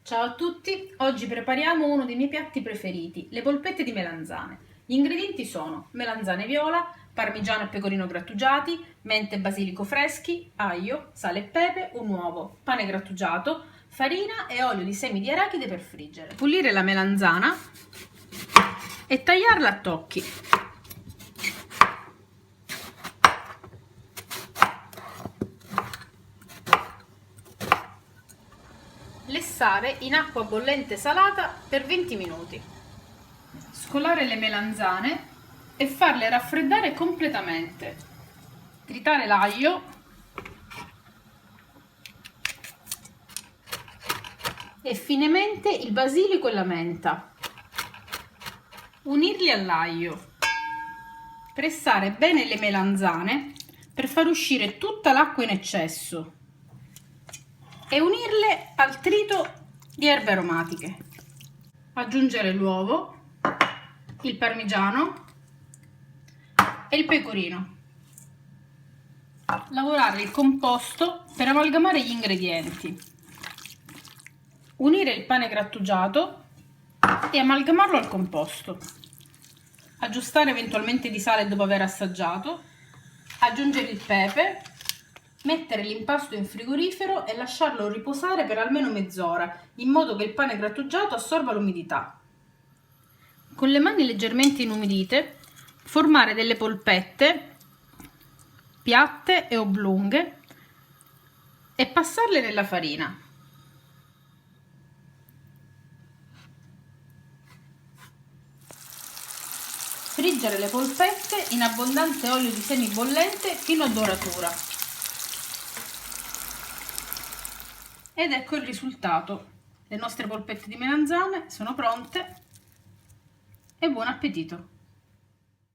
Ciao a tutti, oggi prepariamo uno dei miei piatti preferiti, le polpette di melanzane. Gli ingredienti sono melanzane viola, parmigiano e pecorino grattugiati, mente e basilico freschi, aglio, sale e pepe, un uovo, pane grattugiato, farina e olio di semi di arachide per friggere. Pulire la melanzana e tagliarla a tocchi. Lessare in acqua bollente salata per 20 minuti. Scolare le melanzane e farle raffreddare completamente. Tritare l'aglio e finemente il basilico e la menta. Unirli all'aglio. Pressare bene le melanzane per far uscire tutta l'acqua in eccesso e unirle al trito di erbe aromatiche. Aggiungere l'uovo, il parmigiano e il pecorino. Lavorare il composto per amalgamare gli ingredienti. Unire il pane grattugiato e amalgamarlo al composto. Aggiustare eventualmente di sale dopo aver assaggiato. Aggiungere il pepe. Mettere l'impasto in frigorifero e lasciarlo riposare per almeno mezz'ora, in modo che il pane grattugiato assorba l'umidità. Con le mani leggermente inumidite, formare delle polpette piatte e oblunghe e passarle nella farina. Friggere le polpette in abbondante olio di semi bollente fino a doratura. Ed ecco il risultato. Le nostre polpette di melanzane sono pronte e buon appetito!